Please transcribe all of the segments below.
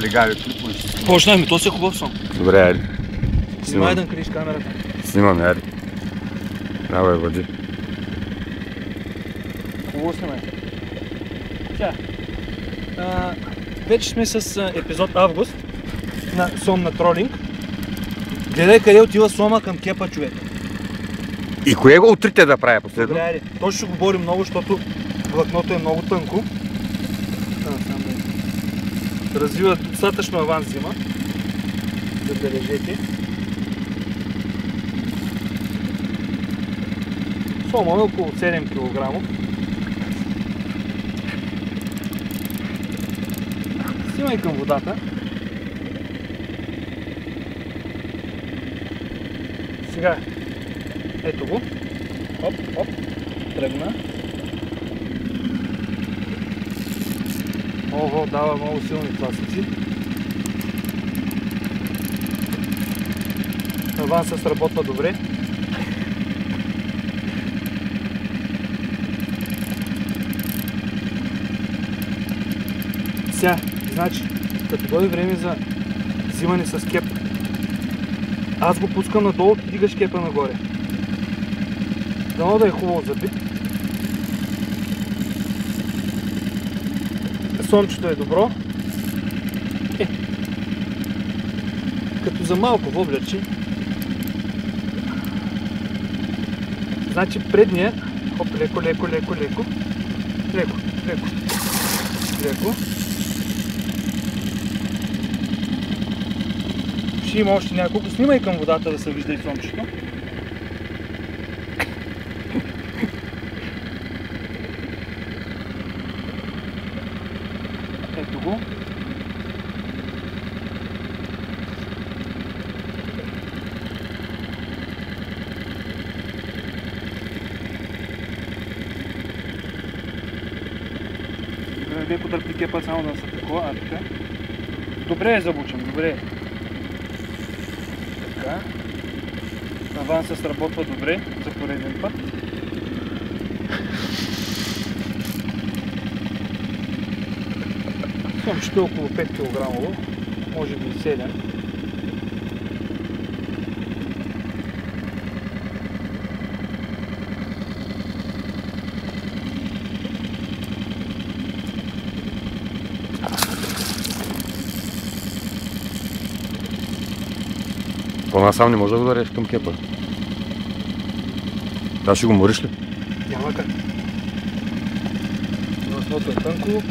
Легави клипове ще снимам. Почнахме, то си е хубав сон. Добре, айде. Снимай да накриеш камерата. Снимаме, айде. Давай, води. Хубаво снимай. Тя. Вече сме с епизод август на Сом на тролинг. Гледай къде отива Сома към кепа, човек. И кое го утрите да правя последно? Добре, айде. То ще говори много, защото влакното е много тънко. Развива достатъчно аванс зима. Забележете. Сома е около 7 кг. Снимай към водата. Сега, ето го. Оп, оп, тръгна. Ого, дава много силни тласъци. Авансът сработва добре. Сега, значи, като дойде време за взимане с кеп, аз го пускам надолу, ти дигаш кепа нагоре. Дано да е хубаво забит. Сомчето е добро. Като за малко воблячи. Значи предния, хоп, леко, леко, леко, леко. Леко, леко. Леко. Ще има още няколко. Снимай към водата да се вижда и сомчето. Ето го. Леко дърпи кепа само да се такова, така. Добре е забучен, добре е. Така. Авансът сработва добре за пореден път. Сомчето е около 5 кг, може би 7. По-насам не може да го дареш към кепа. Да, ще го мориш ли? Няма как. Влакното е тънко,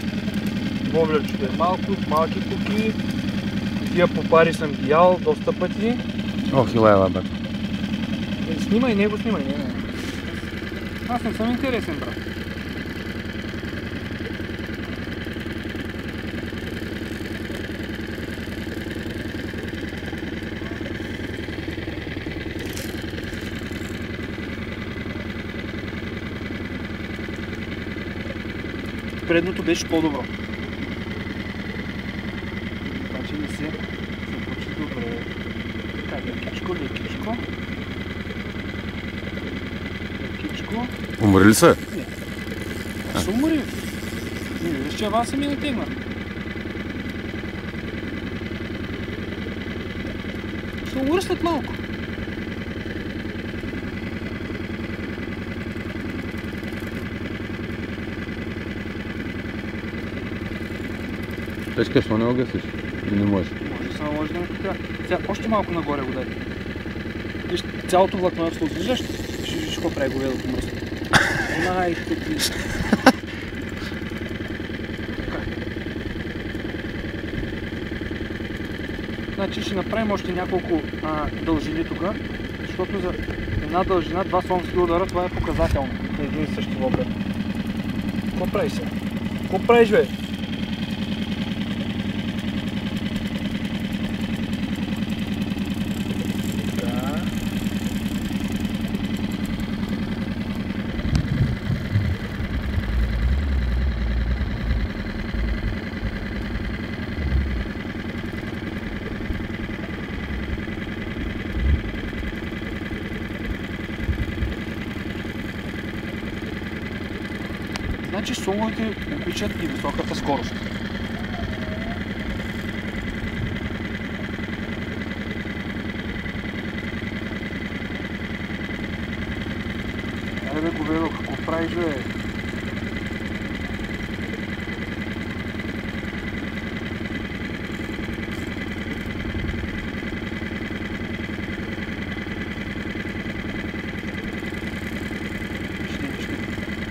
воблячето е малко, малки куки. Тия попари съм ги ял доста пъти. Ох, илайла, бе. Снимай него, снимай. Не. Аз не съм интересен, брат. Предното беше по-добро. Обаче не се започва добре. Така, лекичко, лекичко. Лекичко. Умори ли се? Не. Ще умори. Не виждаш, че авансът ми е натегнат. Ще умори след малко. Тежка, що не го гасиш? Или не можеш? Може, само може да не така. Сега още малко нагоре го дай. Виж, цялото влакно, ако се виждаш, ще виждаш какво прави говедото мръсно. Майко ти. Значи ще направим още няколко дължини тук, защото за една дължина, 2 сомски удара, това е показателно на един и същи воблер. Какво правиш сега? Какво правиш, бе? Значи сомовете обичат и високата скорост. правиш, бе?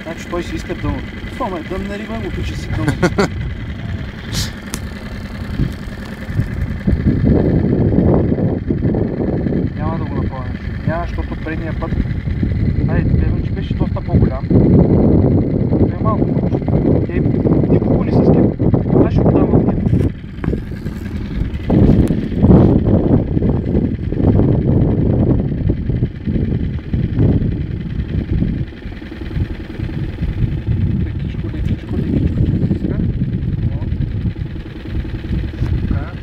Значи той си иска дъното. Това е дънна риба, го пича си дъното. Няма да го направя. Няма, защото предния път... Верно, че беше доста по-голям. Той е малко повече. Те никого не са скипа. Аз ще го дам в теб.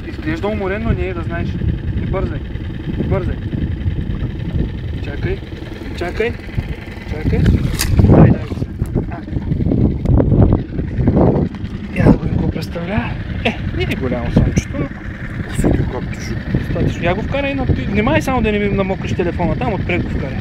Изглежда уморен, но не е, да знаеш. Не бързай. Не бързай. Чакай. Чакай. Чакай. Дай. Я да видим какво представлява. Не е голямо слънчето. Осуди както достатъчно. Я го вкарай на... Внимай само да не ми намокриш телефона. Там отпред го вкарай.